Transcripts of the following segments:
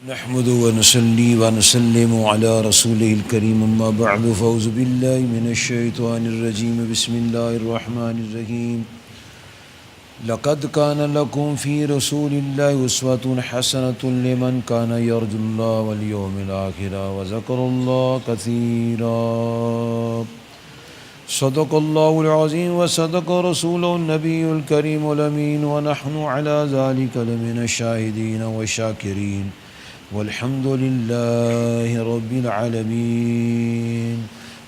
نحمد ونصلي ونسلم على رسوله الكريم أما بعد فأعوذ بالله من الشيطان الرجيم بسم الله الرحمن الرحيم لقد كان لكم في رسول الله أسوة حسنة لمن كان يرجو الله واليوم الآخر وذكر الله كثيرا صدق الله العظيم وصدق رسوله النبي الكريم الأمين ونحن على ذلك لمن الشاهدين والشاكرين والحمد لله رب العالمين.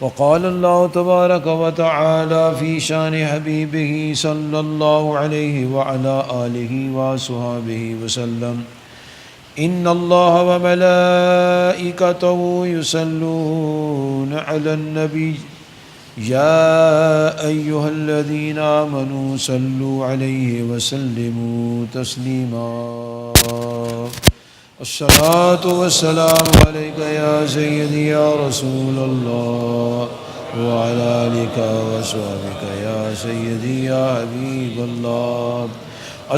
وقال الله تبارك وتعالى في شان حبيبه صلى الله عليه وعلى آله وصحبه وسلم إن الله وملائكته يصلون على النبي يا أيها الذين آمنوا صلوا عليه وسلموا تسليما. الصلاة والسلام عليك يا سيدي يا رسول الله وعلى آلك وصحبك يا سيدي يا حبيب الله.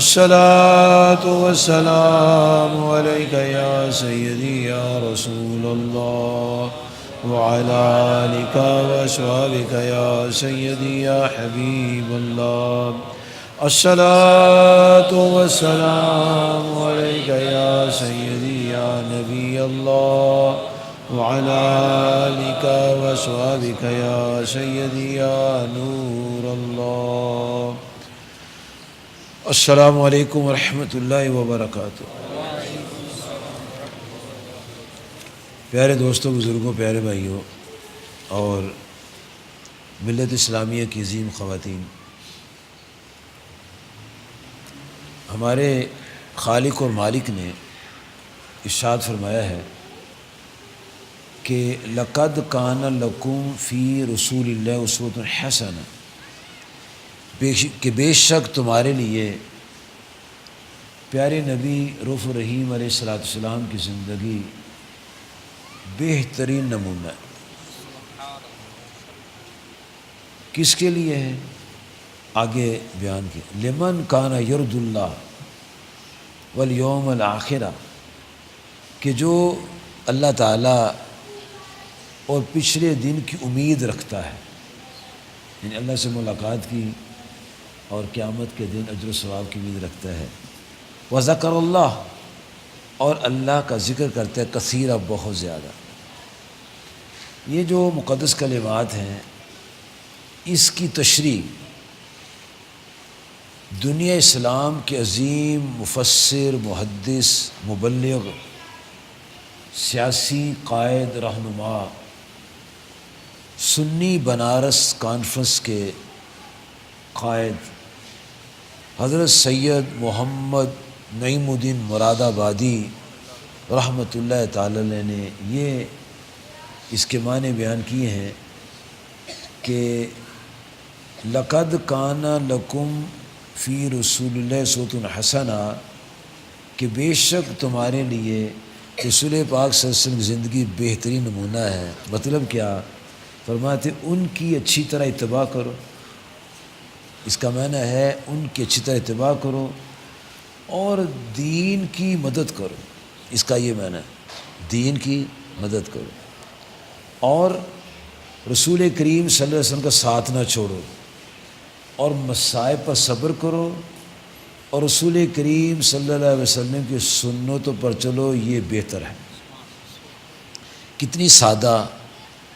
الصلاة والسلام عليك يا سيدي يا رسول الله وعلى آلك وصحبك يا سيدي يا حبيب الله. الصلاة والسلام عليك يا سيدي يا نبي الله وعلى آلك وصحبك يا سيدي يا نور الله. السلام علیکم ورحمۃ اللہ وبرکاتہ. پیارے دوستوں، بزرگوں، پیارے بھائیوں اور ملت اسلامیہ کی عظیم خواتین، ہمارے خالق اور مالک نے ارشاد فرمایا ہے کہ لقد کان لکم فی رسول اللہ اسوۃ حسنہ، کہ بے شک تمہارے لیے پیارے نبی رؤوف رحیم علیہ السلام کی زندگی بہترین نمونہ ہے. کس کے لیے ہے؟ آگے بیان کیا، لمن کان یرجو اللہ والیوم الآخرہ، کہ جو اللہ تعالیٰ اور پچھلے دن کی امید رکھتا ہے، یعنی اللہ سے ملاقات کی اور قیامت کے دن اجر و ثواب کی امید رکھتا ہے. وذکر اللہ، اور اللہ کا ذکر کرتا ہے کثیرا، بہت زیادہ. یہ جو مقدس کلمات ہیں، اس کی تشریح دنیا اسلام کے عظیم مفسر، محدث، مبلغ، سیاسی قائد، رہنما، سنی بنارس کانفرنس کے قائد حضرت سید محمد نعیم الدین مراد آبادی رحمۃ اللہ تعالی علیہ نے یہ اس کے معنی بیان کیے ہیں کہ لقد کان لکم فی رسول اللہ اسوۃ حسنہ، کہ بے شک تمہارے لیے رسول پاک صلی اللہ علیہ وسلم کی زندگی بہترین نمونہ ہے. مطلب کیا؟ فرماتے ان کی اچھی طرح اتباع کرو. اس کا معنی ہے ان کی اچھی طرح اتباع کرو اور دین کی مدد کرو. اس کا یہ معنی ہے، دین کی مدد کرو اور رسول کریم صلی اللہ علیہ وسلم کا ساتھ نہ چھوڑو اور مصائب پر صبر کرو اور رسول کریم صلی اللہ علیہ وسلم کی سنتوں پر چلو. یہ بہتر ہے. کتنی سادہ،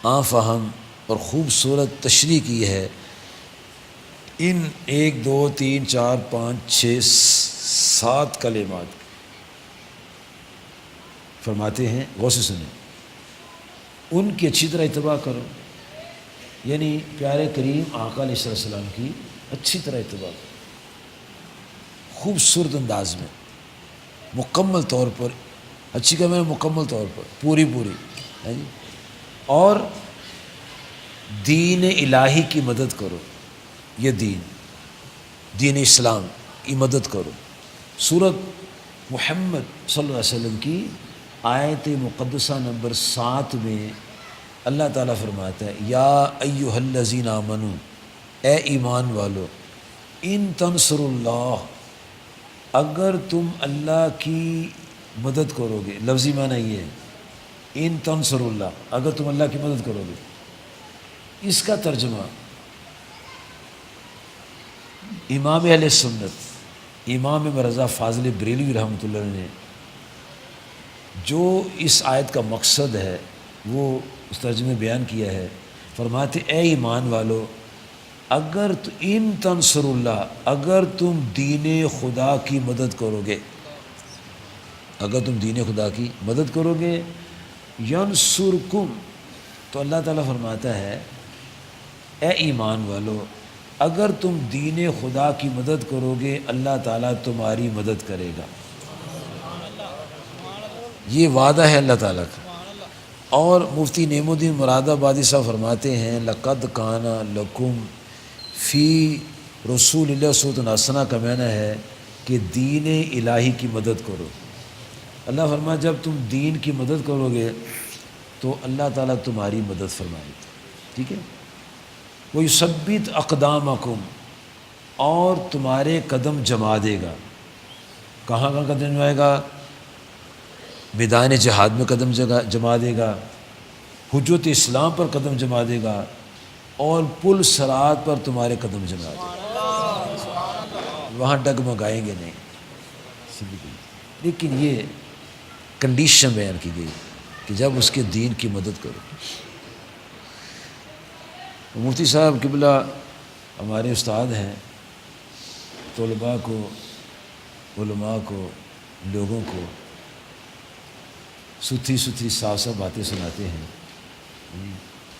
عام فہم اور خوبصورت تشریح کی ہے ان 1 2 3 4 5 6 7 کلمات. فرماتے ہیں، غور سے سنیں، ان کی اچھی طرح اتباع کرو، یعنی پیارے کریم آقا علیہ السلام کی اچھی طرح اتباع کرو، خوبصورت انداز میں، مکمل طور پر. اچھی کا میں مکمل طور پر، پوری ہے جی. اور دین الہی کی مدد کرو. یہ دین اسلام کی مدد کرو. سورۃ محمد صلی اللہ علیہ وسلم کی آیت مقدسہ نمبر 7 میں اللہ تعالیٰ فرماتا ہے، یا ایھا الذین آمنوا، اے ایمان والو، ان تنصروا اللہ، اگر تم اللہ کی مدد کرو گے، لفظی معنی یہ ہے ان تنصر اللہ، اگر تم اللہ کی مدد کرو گے۔ اس کا ترجمہ امام اہل سنت امام مرزا فاضل بریلوی رحمۃ اللہ علیہ نے جو اس آیت کا مقصد ہے وہ اس ترجمے بیان کیا ہے۔ فرماتے اے ایمان والو، اگر ان تنصر اللہ، اگر تم دین خدا کی مدد کرو گے، اگر تم دین خدا کی مدد کرو گے، ینصرکم، تو اللہ تعالیٰ فرماتا ہے اے ایمان والو، اگر تم دین خدا کی مدد کرو گے اللہ تعالیٰ تمہاری مدد کرے گا۔ یہ وعدہ ہے اللہ تعالیٰ کا۔ اور مفتی نعیم الدین مراد آبادی صاحب فرماتے ہیں لقد کان لکم فی رسول اللہ اسوۃ حسنہ کا معنی ہے کہ دین الہی کی مدد کرو۔ اللہ فرمایا جب تم دین کی مدد کرو گے تو اللہ تعالیٰ تمہاری مدد فرمائے گا، ٹھیک ہے۔ وَيُثَبِّتْ أَقْدَامَكُمْ، اور تمہارے قدم جما دے گا۔ کہاں کہاں قدم جمائے گا؟ میدان جہاد میں قدم جما دے گا، حجت اسلام پر قدم جما دے گا، اور پل صراط پر تمہارے قدم جما دے گا، وہاں ڈگمگائیں گے نہیں۔ لیکن یہ کنڈیشن بیان کی گئی کہ جب اس کے دین کی مدد کرو۔ مفتی صاحب قبلہ ہمارے استاد ہیں، طلباء کو، علماء کو، لوگوں کو ستھری ستھری صاف صاف باتیں سناتے ہیں۔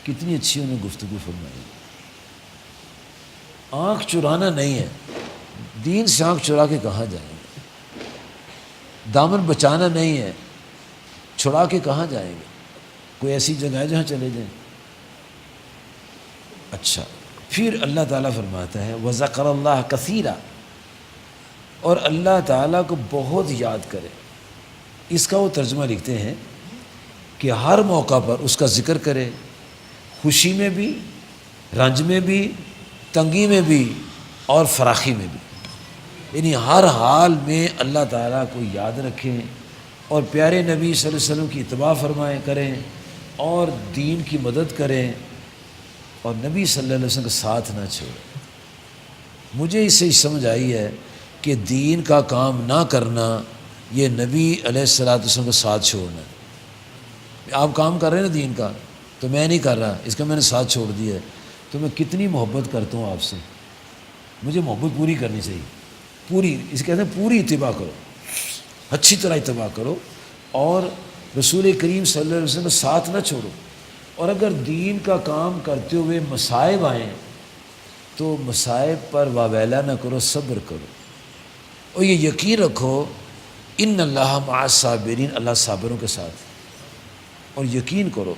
کتنی اچھی انہوں نے گفتگو فرمائی۔ آنکھ چرانا نہیں ہے، دین سے آنکھ چرا کے کہاں جائیں گے؟ دامن بچانا نہیں ہے، چھڑا کے کہاں جائیں گے؟ کوئی ایسی جگہ ہے جہاں چلے جائیں؟ اچھا، پھر اللہ تعالیٰ فرماتا ہے وَذَكَرَ اللَّهَ كَثِيرًا، اور اللہ تعالیٰ کو بہت یاد کرے۔ اس کا وہ ترجمہ لکھتے ہیں کہ ہر موقع پر اس کا ذکر کرے، خوشی میں بھی، رنج میں بھی، تنگی میں بھی، اور فراخی میں بھی، یعنی ہر حال میں اللہ تعالیٰ کو یاد رکھیں، اور پیارے نبی صلی اللہ علیہ وسلم کی اتباع فرمائیں کریں، اور دین کی مدد کریں، اور نبی صلی اللہ علیہ وسلم کا ساتھ نہ چھوڑیں۔ مجھے اس سے سمجھ آئی ہے کہ دین کا کام نہ کرنا یہ نبی علیہ السلام کا ساتھ چھوڑنا ہے۔ آپ کام کر رہے ہیں نا دین کا، تو میں نہیں کر رہا، اس کا میں نے ساتھ چھوڑ دیا ہے، تو میں کتنی محبت کرتا ہوں آپ سے، مجھے محبت پوری کرنی چاہیے، پوری، اس کہتے ہیں پوری اتباع کرو، اچھی طرح اتباع کرو، اور رسول کریم صلی اللہ علیہ وسلم کا ساتھ نہ چھوڑو۔ اور اگر دین کا کام کرتے ہوئے مصائب آئیں تو مصائب پر واویلا نہ کرو، صبر کرو، اور یہ یقین رکھو ان اللہ مع الصابرین، اللہ صابروں کے ساتھ۔ اور یقین کرو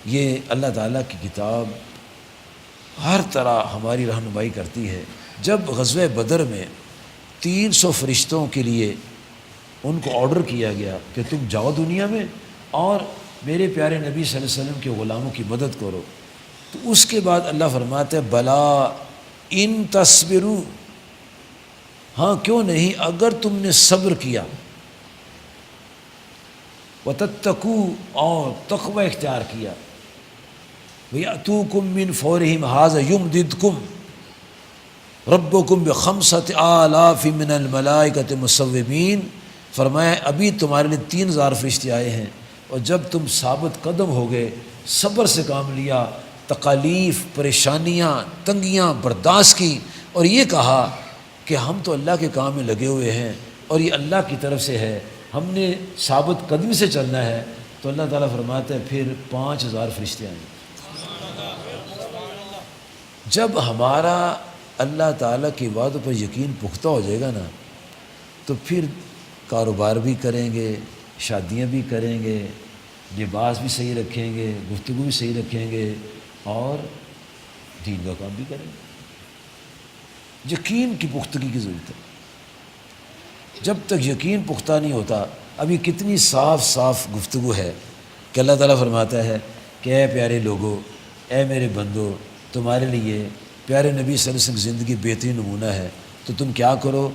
یہ اللہ تعالیٰ کی کتاب ہر طرح ہماری رہنمائی کرتی ہے۔ جب غزوہ بدر میں 300 فرشتوں کے لیے ان کو آرڈر کیا گیا کہ تم جاؤ دنیا میں اور میرے پیارے نبی صلی اللہ علیہ وسلم کے غلاموں کی مدد کرو، تو اس کے بعد اللہ فرماتا ہے بلا ان تصبروا، ہاں کیوں نہیں اگر تم نے صبر کیا، وتتقوا، اور تقوی اختیار کیا، وَيَأْتُوكُم مِّن فَوْرِهِمْ هَٰذَا يُمْدِدْكُمْ رَبُّكُم بِخَمْسَةِ آلَافٍ مِّنَ الْمَلَائِكَةِ مُصَوِّمِينَ، فرمایا ابھی تمہارے لیے 3000 فرشتے آئے ہیں، اور جب تم ثابت قدم ہو گئے، صبر سے کام لیا، تکالیف، پریشانیاں، تنگیاں برداشت کی، اور یہ کہا کہ ہم تو اللہ کے کام میں لگے ہوئے ہیں اور یہ اللہ کی طرف سے ہے، ہم نے ثابت قدمی سے چلنا ہے، تو اللہ تعالیٰ فرماتا ہے پھر 5000 فرشتے آئیں۔ جب ہمارا اللہ تعالیٰ کی وعدوں پر یقین پختہ ہو جائے گا نا، تو پھر کاروبار بھی کریں گے، شادیاں بھی کریں گے، لباس بھی صحیح رکھیں گے، گفتگو بھی صحیح رکھیں گے، اور دین کا کام بھی کریں گے۔ یقین کی پختگی کی ضرورت ہے۔ جب تک یقین پختہ نہیں ہوتا، ابھی کتنی صاف صاف گفتگو ہے کہ اللہ تعالیٰ فرماتا ہے کہ اے پیارے لوگو، اے میرے بندو، تمہارے لیے پیارے نبی صلی اللہ علیہ وسلم کی زندگی بہترین نمونہ ہے، تو تم کیا کرو؟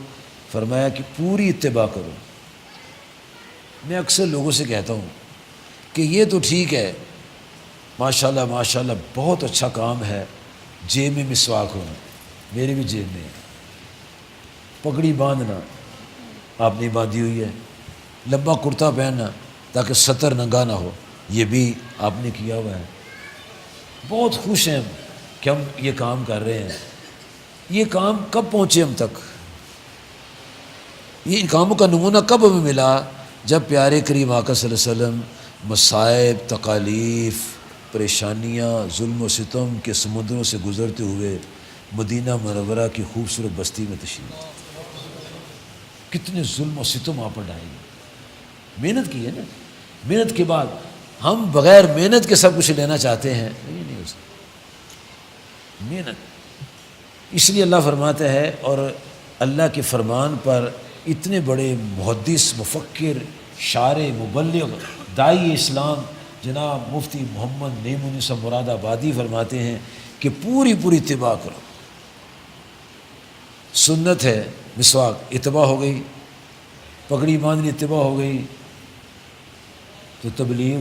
فرمایا کہ پوری اتباع کرو، میں اکثر لوگوں سے کہتا ہوں کہ یہ تو ٹھیک ہے، ماشاءاللہ ماشاءاللہ بہت اچھا کام ہے جیب میں مسواک ہونا، میرے بھی جیب میں ہے۔ پگڑی باندھنا آپ نے باندھی ہوئی ہے، لمبا کرتا پہننا تاکہ سطر ننگا نہ ہو، یہ بھی آپ نے کیا ہوا ہے۔ بہت خوش ہیں کہ ہم یہ کام کر رہے ہیں۔ یہ کام کب پہنچے ہم تک؟ یہ ان کاموں کا نمونہ کب ہمیں ملا؟ جب پیارے کریم آقا صلی اللہ علیہ وسلم مصائب، تکالیف، پریشانیاں، ظلم و ستم کے سمندروں سے گزرتے ہوئے مدینہ منورہ کی خوبصورت بستی میں تشریف لائے۔ کتنے ظلم و ستم آپ پر ڈھائے گئے، محنت کی ہے نا۔ محنت کے بعد ہم بغیر محنت کے سب کچھ لینا چاہتے ہیں، نہیں ہو سکتا۔ محنت، اس لیے اللہ فرماتا ہے، اور اللہ کے فرمان پر اتنے بڑے محدث، مفکر، شارع، مبلغ، داعی اسلام جناب مفتی محمد نعیم الدین صاحب مراد آبادی فرماتے ہیں کہ پوری اتباع کرو۔ سنت ہے مسواک، اتباع ہو گئی، پگڑی باندھنی اتباع ہو گئی، تو تبلیغ،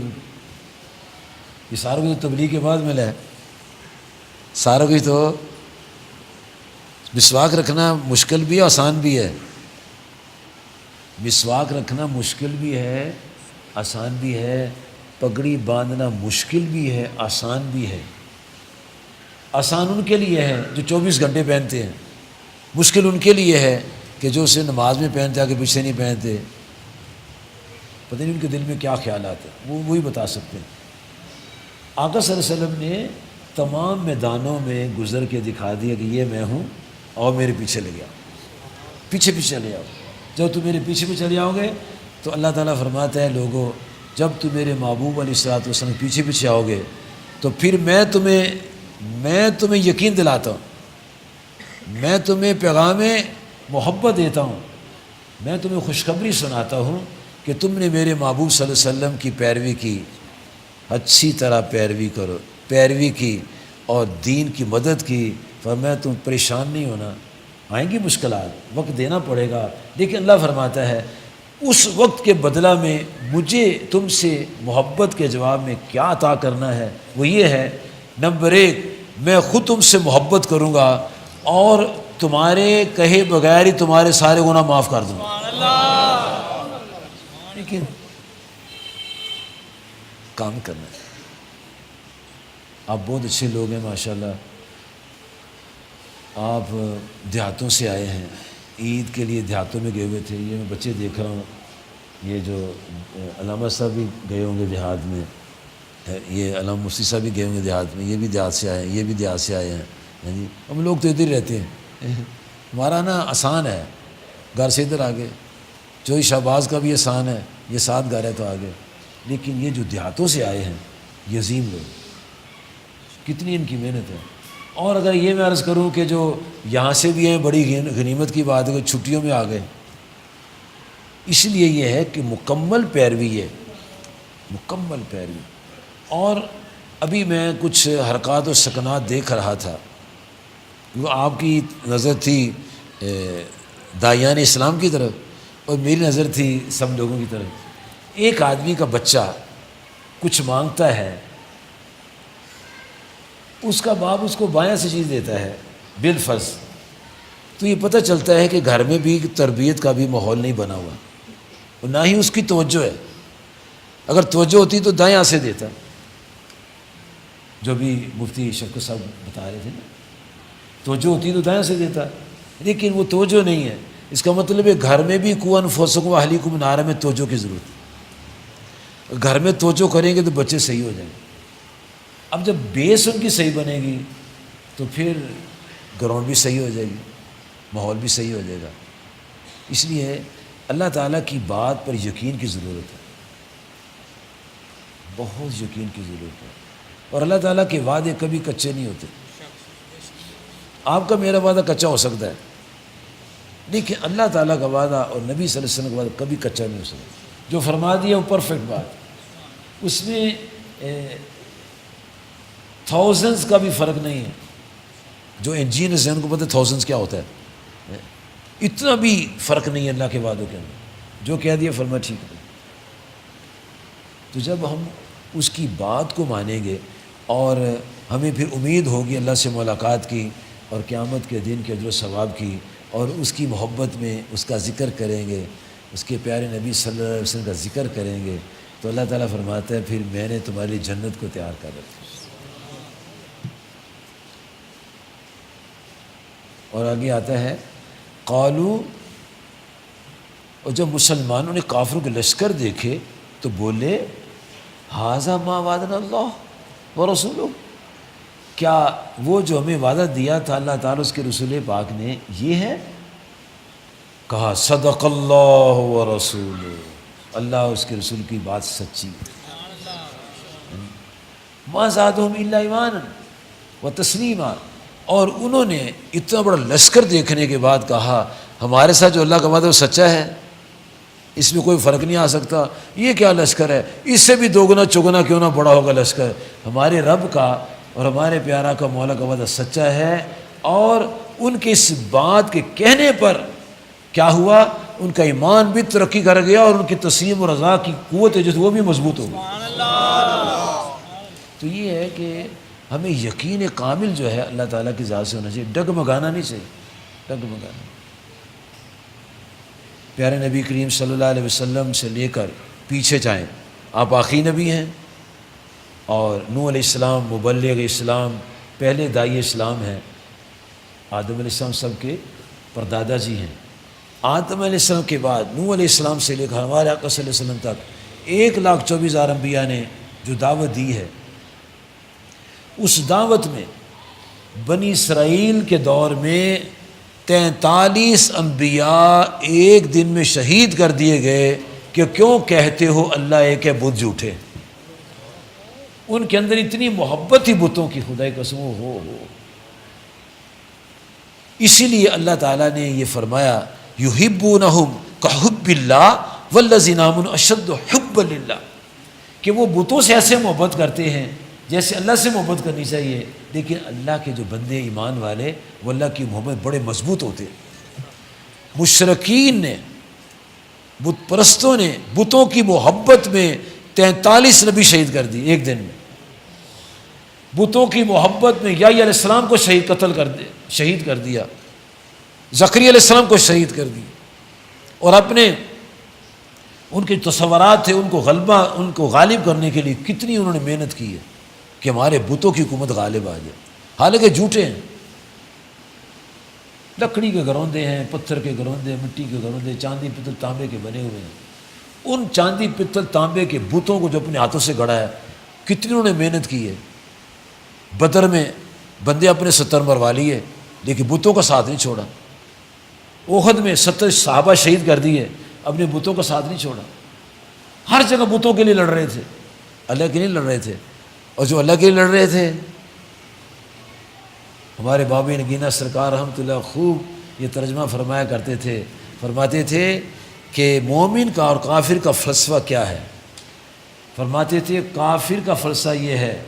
یہ سارا کچھ تبلیغ کے بعد ملا ہے۔ سارا کچھ تو مسواک رکھنا مشکل بھی ہے، آسان بھی ہے۔ مسواک رکھنا مشکل بھی ہے، آسان بھی ہے۔ پگڑی باندھنا مشکل بھی ہے، آسان بھی ہے۔ آسان ان کے لیے ہے جو 24 گھنٹے پہنتے ہیں، مشکل ان کے لیے ہے کہ جو اسے نماز میں پہنتے آگے پیچھے نہیں پہنتے۔ پتہ نہیں ان کے دل میں کیا خیالات ہیں، وہ وہی بتا سکتے ہیں۔ آقا صلی اللہ علیہ وسلم نے تمام میدانوں میں گزر کے دکھا دیا کہ یہ میں ہوں، اور میرے پیچھے لے آؤ، پیچھے چلے آؤ۔ جب تم میرے پیچھے چلے آؤ گے تو اللہ تعالیٰ فرماتا ہے لوگوں، جب تم میرے محبوب علیہ الصلوۃ والسلام پیچھے آؤ گے تو پھر میں تمہیں یقین دلاتا ہوں، میں تمہیں پیغام محبت دیتا ہوں، میں تمہیں خوشخبری سناتا ہوں کہ تم نے میرے محبوب صلی اللہ علیہ وسلم کی پیروی کی، اچھی طرح پیروی کی اور دین کی مدد کی۔ فرمایا تم پریشان نہیں ہونا، آئیں گی مشکلات، وقت دینا پڑے گا، لیکن اللہ فرماتا ہے اس وقت کے بدلہ میں مجھے تم سے محبت کے جواب میں کیا عطا کرنا ہے، وہ یہ ہے، نمبر 1، میں خود تم سے محبت کروں گا اور تمہارے کہے بغیر ہی تمہارے سارے گناہ معاف کر دوں گا۔ لیکن کام کرنا ہے۔ آپ بہت اچھے لوگ ہیں ماشاءاللہ، آپ دیہاتوں سے آئے ہیں، عید کے لیے دیہاتوں میں گئے ہوئے تھے۔ یہ میں بچے دیکھ رہا ہوں، یہ جو علامہ صاحب بھی گئے ہوں گے دیہات میں، یہ علامہ مفتی صاحب بھی گئے ہوں گے دیہات میں، یہ بھی دیہات سے آئے ہیں، یہ بھی دیہات سے آئے ہیں جی۔ ہم لوگ تو ادھر ہی رہتے ہیں، ہمارا نا آسان ہے، گھر سے ادھر آگے، چوئی شہباز کا بھی آسان ہے، یہ 7 گھر ہے تو آگے۔ لیکن یہ جو دیہاتوں سے آئے ہیں یہ عظیم لوگ، کتنی ان کی محنت ہے۔ اور اگر یہ میں عرض کروں کہ جو یہاں سے بھی ہیں، بڑی غنیمت کی بات ہے کہ چھٹیوں میں آ گئے، اس لیے یہ ہے کہ مکمل پیروی ہے، مکمل پیروی۔ اور ابھی میں کچھ حرکات و سکنات دیکھ رہا تھا، وہ آپ کی نظر تھی داعیان اسلام کی طرف اور میری نظر تھی سب لوگوں کی طرف۔ ایک آدمی کا بچہ کچھ مانگتا ہے، اس کا باپ اس کو بایاں سے چیز دیتا ہے بالفرض، تو یہ پتہ چلتا ہے کہ گھر میں بھی تربیت کا بھی ماحول نہیں بنا ہوا، اور نہ ہی اس کی توجہ ہے۔ اگر توجہ ہوتی تو دائیں ہاتھ سے دیتا، جو بھی مفتی شفقت صاحب بتا رہے تھے نا، توجہ ہوتی تو دائیں سے دیتا، لیکن وہ توجہ نہیں ہے۔ اس کا مطلب ہے گھر میں بھی قوا انفسکم واہلیکم نارا میں توجہ کی ضرورت ہے۔ گھر میں توجہ کریں گے تو بچے صحیح ہو جائیں گے۔ اب جب بیس ان کی صحیح بنے گی تو پھر گراؤنڈ بھی صحیح ہو جائے گی، ماحول بھی صحیح ہو جائے گا۔ اس لیے اللہ تعالیٰ کی بات پر یقین کی ضرورت ہے، بہت یقین کی ضرورت ہے۔ اور اللہ تعالیٰ کے وعدے کبھی کچے نہیں ہوتے۔ آپ کا میرا وعدہ کچا ہو سکتا ہے، لیکن اللہ تعالیٰ کا وعدہ اور نبی صلی اللہ علیہ وسلم کا وعدہ کبھی کچا نہیں ہو سکتا۔ جو فرما دیا وہ پرفیکٹ بات، اس میں تھاؤزنڈز کا بھی فرق نہیں ہے۔ جو انجینئرز ہیں ان کو پتہ ہے تھاؤزنڈز کیا ہوتا ہے، اتنا بھی فرق نہیں ہے اللہ کے وعدوں کے اندر۔ جو کہہ دیا فرما ٹھیک ہے۔ تو جب ہم اس کی بات کو مانیں گے اور ہمیں پھر امید ہوگی اللہ سے ملاقات کی اور قیامت کے دن کے اجر و ثواب کی، اور اس کی محبت میں اس کا ذکر کریں گے، اس کے پیارے نبی صلی اللہ علیہ وسلم کا ذکر کریں گے، تو اللہ تعالیٰ فرماتا ہے پھر میں نے تمہاری جنت کو تیار کر رکھا۔ اور آگے آتا ہے قالو، اور جب مسلمانوں نے کافروں کے لشکر دیکھے تو بولے ھذا ما وعدنا اللہ ورسولہ، کیا وہ جو ہمیں وعدہ دیا تھا اللہ تعالیٰ اس کے رسول پاک نے یہ ہے؟ کہا صدق اللہ ورسولہ، اللہ اس کے رسول کی بات سچی، ما زادہم الا ایمانا وتسلیما۔ اور انہوں نے اتنا بڑا لشکر دیکھنے کے بعد کہا ہمارے ساتھ جو اللہ کا وعدہ وہ سچا ہے، اس میں کوئی فرق نہیں آ سکتا، یہ کیا لشکر ہے، اس سے بھی دوگنا چگنا کیوں نہ بڑا ہوگا لشکر، ہمارے رب کا اور ہمارے پیارا کا مولا کا وعدہ سچا ہے۔ اور ان کے اس بات کے کہنے پر کیا ہوا، ان کا ایمان بھی ترقی کر گیا اور ان کی تسلیم و رضا کی قوت جو وہ بھی مضبوط ہو گئی۔ تو یہ ہے کہ ہمیں یقین کامل جو ہے اللہ تعالیٰ کی ذات سے ہونا چاہیے، ڈگمگانا نہیں چاہیے، ڈگمگانا۔ پیارے نبی کریم صلی اللہ علیہ وسلم سے لے کر پیچھے جائیں، آپ آخری نبی ہیں، اور نوح علیہ السلام مبلغ اسلام، پہلے داعی اسلام ہیں، آدم علیہ السلام سب کے پردادا جی ہیں۔ آدم علیہ السلام کے بعد نوح علیہ السلام سے لے کر ہمارے آقا صلی اللہ علیہ وسلم تک 1,24,000 انبیاء نے جو دعوت دی ہے، اس دعوت میں بنی اسرائیل کے دور میں 43 انبیاء ایک دن میں شہید کر دیے گئے کہ کیوں کہتے ہو اللہ ایک ہے بت جھوٹے۔ ان کے اندر اتنی محبت تھی بتوں کی، خدا کی قسم ہو۔ اسی لیے اللہ تعالیٰ نے یہ فرمایا یحبونہم کحب اللہ والذین آمنوا اشد حبا للہ، کہ وہ بتوں سے ایسے محبت کرتے ہیں جیسے اللہ سے محبت کرنی چاہیے، لیکن اللہ کے جو بندے ایمان والے وہ اللہ کی محبت بڑے مضبوط ہوتے ہیں۔ مشرکین نے، بت پرستوں نے بتوں کی محبت میں 43 نبی شہید کر دی ایک دن میں۔ بتوں کی محبت میں یحییٰ علیہ السلام کو شہید کر دیا، زکریا علیہ السلام کو شہید کر دی، اور اپنے ان کے تصورات تھے ان کو غالب کرنے کے لیے کتنی انہوں نے محنت کی ہے کہ ہمارے بتوں کی حکومت غالب آ جائے، حالانکہ جھوٹے ہیں، لکڑی کے گروندے ہیں، پتھر کے گروندے، مٹی کے گروندے، چاندی پتل تانبے کے بنے ہوئے ہیں۔ ان چاندی پتل تانبے کے بتوں کو جو اپنے ہاتھوں سے گڑا ہے، کتنی انہوں نے محنت کی ہے۔ بدر میں بندے اپنے 70 مروا لیے لیکن بتوں کا ساتھ نہیں چھوڑا۔ احد میں 70 صحابہ شہید کر دیے، اپنے بتوں کا ساتھ نہیں چھوڑا۔ ہر جگہ بتوں کے لیے لڑ رہے تھے، اللہ کے لیے لڑ رہے تھے، اور جو اللہ کے لیے لڑ رہے تھے، ہمارے بابی نگینہ سرکار رحمۃ اللہ خوب یہ ترجمہ فرمایا کرتے تھے، فرماتے تھے کہ مومن کا اور کافر کا فلسفہ کیا ہے۔ فرماتے تھے کافر کا فلسفہ یہ ہے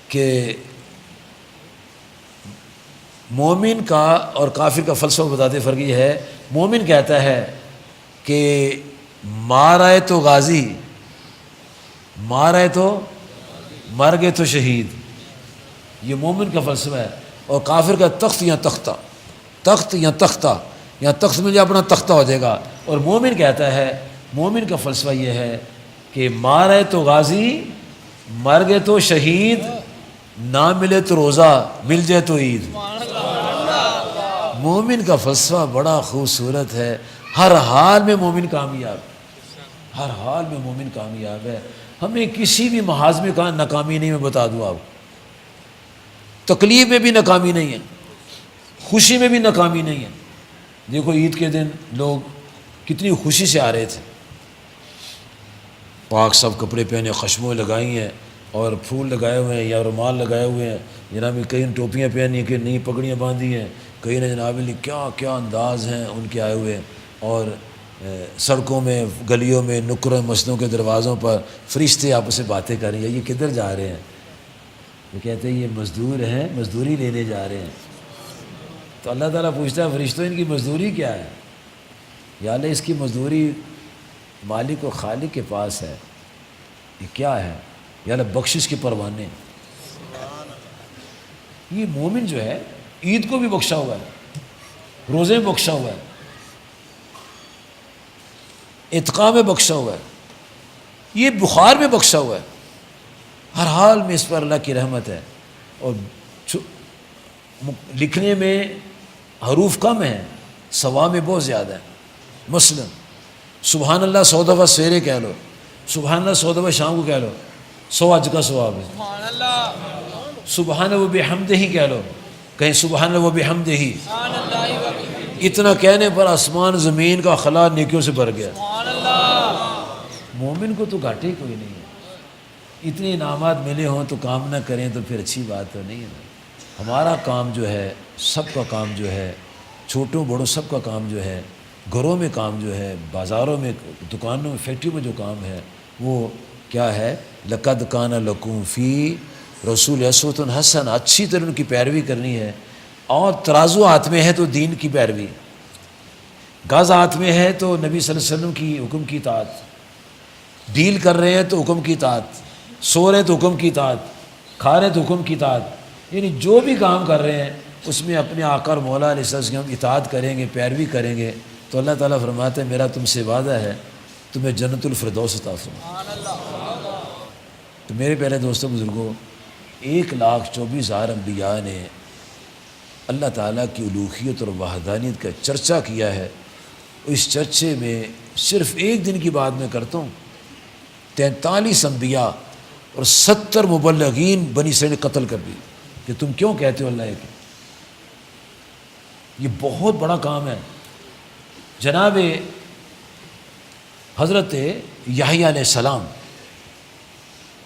کہ مومن کا اور کافر کا فلسفہ بتاتے فرق یہ ہے، مومن کہتا ہے کہ مارا تو غازی، مارا تو مر گئے تو شہید، یہ مومن کا فلسفہ ہے۔ اور کافر کا تخت یا تختہ، تخت یا تختہ، یا تخت مل جائے اپنا تختہ ہو جائے گا۔ اور مومن کہتا ہے، مومن کا فلسفہ یہ ہے کہ مارا تو غازی، مر گئے تو شہید، نہ ملے تو روزہ، مل جائے تو عید۔ مومن کا فلسفہ بڑا خوبصورت ہے، ہر حال میں مومن کامیاب، ہر حال میں مومن کامیاب ہے۔ ہمیں کسی بھی محاذ میں کہاں ناکامی نہیں، میں بتا دوں آپ، تکلیف میں بھی ناکامی نہیں ہے، خوشی میں بھی ناکامی نہیں ہے۔ دیکھو عید کے دن لوگ کتنی خوشی سے آ رہے تھے، پاک سب کپڑے پہنے، خشموں لگائی ہیں اور پھول لگائے ہوئے ہیں یا رومال لگائے ہوئے ہیں، جناب کئی ٹوپیاں پہنی ہیں، کئی نئی پگڑیاں باندھی ہیں، کئی نے جناب کیا کیا انداز ہیں ان کے آئے ہوئے، اور سڑکوں میں، گلیوں میں، نکروں مسجدوں کے دروازوں پر فرشتے آپس سے باتیں کر رہے ہیں، یہ کدھر جا رہے ہیں؟ وہ کہتے ہیں یہ مزدور ہیں، مزدوری لینے جا رہے ہیں۔ تو اللہ تعالیٰ پوچھتا ہے فرشتوں ان کی مزدوری کیا ہے؟ یا اللہ اس کی مزدوری مالک و خالق کے پاس ہے. یہ کیا ہے؟ یا اللہ بخشش کے پروانے. یہ مومن جو ہے عید کو بھی بخشا ہوا ہے، روزے میں بخشا ہوا ہے، اتقاء میں بخشا ہوا ہے، یہ بخار میں بخشا ہوا ہے. ہر حال میں اس پر اللہ کی رحمت ہے. اور لکھنے میں حروف کم ہیں، ثواب میں بہت زیادہ ہے. مثلا سبحان اللہ 100 دفعہ سویرے کہہ لو، سبحان اللہ 100 دفعہ شام کو کہہ لو، 100 حج کا ثواب ہے. سبحان و بحمدہ ہی کہہ لو، کہیں سبحان و بحمدہ ہی. اتنا کہنے پر آسمان زمین کا خلا نیکیوں سے بھر گیا. مومن کو تو گھاٹے کوئی نہیں ہے. اتنے انعامات ملے ہوں تو کام نہ کریں تو پھر اچھی بات تو نہیں ہے نا. ہمارا کام جو ہے، سب کا کام جو ہے، چھوٹوں بڑوں سب کا کام جو ہے، گھروں میں کام جو ہے، بازاروں میں، دکانوں میں، فیکٹریوں میں جو کام ہے وہ کیا ہے؟ لقد کان لکم فی رسول اسوۃ حسنہ. اچھی طرح ان کی پیروی کرنی ہے. اور ترازو ہاتھ میں ہے تو دین کی پیروی، گز ہاتھ میں ہے تو نبی صلی اللہ علیہ وسلم کی حکم کی اطاعت، ڈیل کر رہے ہیں تو حکم کی اطاعت، سو رہے تو حکم کی اطاعت، کھا رہے تو حکم کی اطاعت. یعنی جو بھی کام کر رہے ہیں اس میں اپنے آقا اور مولا علیہ السلام کی ہم اطاعت کریں گے، پیروی کریں گے تو اللہ تعالیٰ فرماتے ہیں میرا تم سے وعدہ ہے تمہیں جنت الفردوس عطا فرماؤں. تو میرے پیارے دوستوں بزرگوں، 1,24,000 انبیاء نے اللہ تعالیٰ کی الوہیت اور وحدانیت کا چرچا کیا ہے. اس چرچے میں صرف ایک دن کی بات میں کرتا ہوں، 43 انبیاء اور 70 مبلغین بنی اسرائیل نے قتل کر دی کہ تم کیوں کہتے ہو اللہ ایک ہے. یہ بہت بڑا کام ہے. جناب حضرت یحییٰ علیہ السلام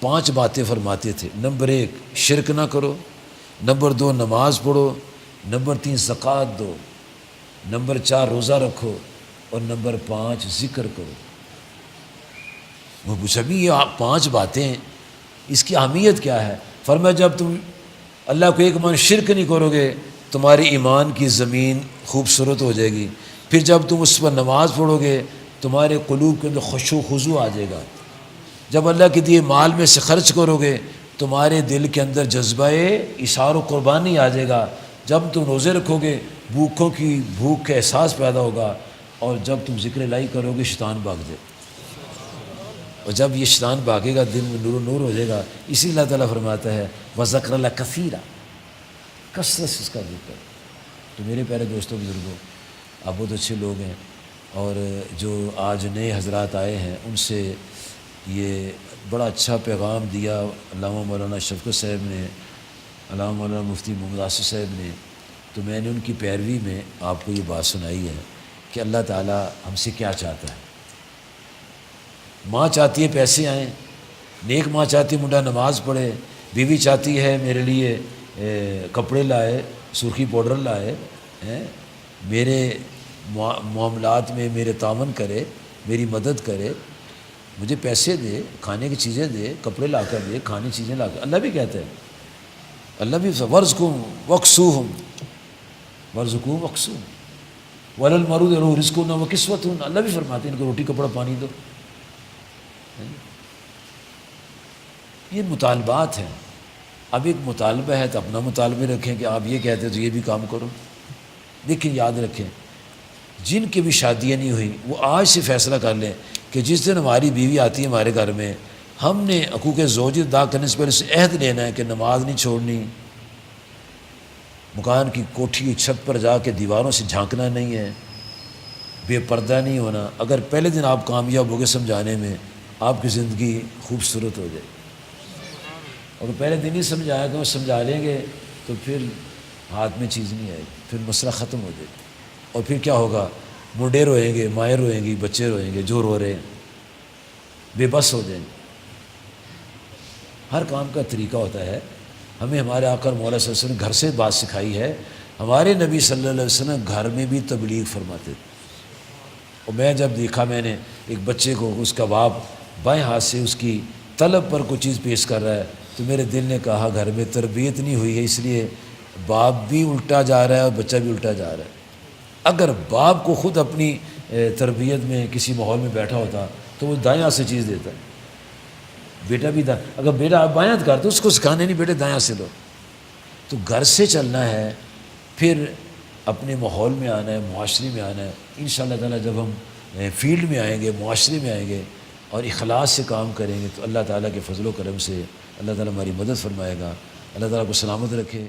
5 باتیں فرماتے تھے. نمبر 1 شرک نہ کرو، نمبر 2 نماز پڑھو، نمبر 3 زکوٰۃ دو، نمبر 4 روزہ رکھو، اور نمبر 5 ذکر کرو. وہ پوچھا بھی یہ 5 باتیں اس کی اہمیت کیا ہے؟ فرمایا جب تم اللہ کو ایک مان شرک نہیں کرو گے تمہاری ایمان کی زمین خوبصورت ہو جائے گی. پھر جب تم اس پر نماز پڑھو گے تمہارے قلوب کے اندر خشوع و خضوع آ جائے گا. جب اللہ کے دیے مال میں سے خرچ کرو گے تمہارے دل کے اندر جذبہ اثار و قربانی آ جائے گا. جب تم روزے رکھو گے بھوکوں کی بھوک کا احساس پیدا ہوگا. اور جب تم ذکر الہی کرو گے شیطان بھاگ جائے، اور جب یہ شیطان بھاگے گا دل میں نور و نور ہو جائے گا. اسی اللہ تعالیٰ فرماتا ہے وَذَكْرَ اللَّهَ كَثِيرًا، کثرت سے اس کا ذکر. تو میرے پیارے دوستوں بزرگوں، آپ بہت اچھے لوگ ہیں، اور جو آج نئے حضرات آئے ہیں ان سے یہ بڑا اچھا پیغام دیا علامہ مولانا شفقت صاحب نے، علامہ مولانا مفتی محمد آصف صاحب نے. تو میں نے ان کی پیروی میں آپ کو یہ بات سنائی ہے کہ اللہ تعالیٰ ہم سے کیا چاہتا ہے. ماں چاہتی ہے پیسے آئیں، نیک ماں چاہتی ہے منڈا نماز پڑھے، بیوی چاہتی ہے میرے لیے کپڑے لائے، سرخی پاؤڈر لائے، میرے معاملات میں میرے تعاون کرے، میری مدد کرے، مجھے پیسے دے، کھانے کی چیزیں دے، کپڑے لا کر دے، کھانے چیزیں لا کر. اللہ بھی کہتا ہے، اللہ بھی ورزقہم وکسوہم ورزقہم وکسوہم وَلِلْمَوْلُودِ رِزْقُهُنَّ وَكِسْوَتُهُنَّ. اللہ بھی فرماتے ہیں ان کو روٹی کپڑا پانی دو. یہ مطالبات ہیں. اب ایک مطالبہ ہے تو اپنا مطالبے رکھیں کہ آپ یہ کہتے ہیں تو یہ بھی کام کرو. لیکن یاد رکھیں جن کی بھی شادیاں نہیں ہوئی وہ آج سے فیصلہ کر لیں کہ جس دن ہماری بیوی آتی ہے ہمارے گھر میں ہم نے حقوق زوجی ادا کرنے سے پہلے سے عہد لینا ہے کہ نماز نہیں چھوڑنی، مکان کی کوٹھی کی چھت پر جا کے دیواروں سے جھانکنا نہیں ہے، بے پردہ نہیں ہونا. اگر پہلے دن آپ کامیاب ہو گئے سمجھانے میں آپ کی زندگی خوبصورت ہو جائے. اور پہلے دن ہی سمجھایا کہ وہ سمجھا لیں گے تو پھر ہاتھ میں چیز نہیں آئے گی، پھر مسئلہ ختم ہو جائے گا. اور پھر کیا ہوگا؟ منڈے روئیں گے، مائیں روئیں گی، بچے روئیں گے جو رو رہے ہیں، بے بس ہو جائیں گے. ہر کام کا طریقہ ہوتا ہے. ہمیں ہمارے آقا مولا صلی اللہ علیہ وسلم نے گھر سے بات سکھائی ہے. ہمارے نبی صلی اللہ علیہ وسلم گھر میں بھی تبلیغ فرماتے تھے. اور میں جب دیکھا میں نے ایک بچے کو اس کا باپ بائیں ہاتھ سے اس کی طلب پر کوئی چیز پیش کر رہا ہے تو میرے دل نے کہا گھر میں تربیت نہیں ہوئی ہے، اس لیے باپ بھی الٹا جا رہا ہے اور بچہ بھی الٹا جا رہا ہے. اگر باپ کو خود اپنی تربیت میں کسی ماحول میں بیٹھا ہوتا تو وہ دائیں ہاتھ سے چیز دیتا ہے، بیٹا بھی اگر بیٹا آپ بائیں ہاتھ کا تو اس کو سکھانے نہیں بیٹے دائیں ہاتھ سے دو. تو گھر سے چلنا ہے، پھر اپنے ماحول میں آنا ہے، معاشرے میں آنا ہے. انشاءاللہ تعالیٰ جب ہم فیلڈ میں آئیں گے، معاشرے میں آئیں گے اور اخلاص سے کام کریں گے تو اللہ تعالیٰ کے فضل و کرم سے اللہ تعالیٰ ہماری مدد فرمائے گا. اللہ تعالیٰ کو سلامت رکھے.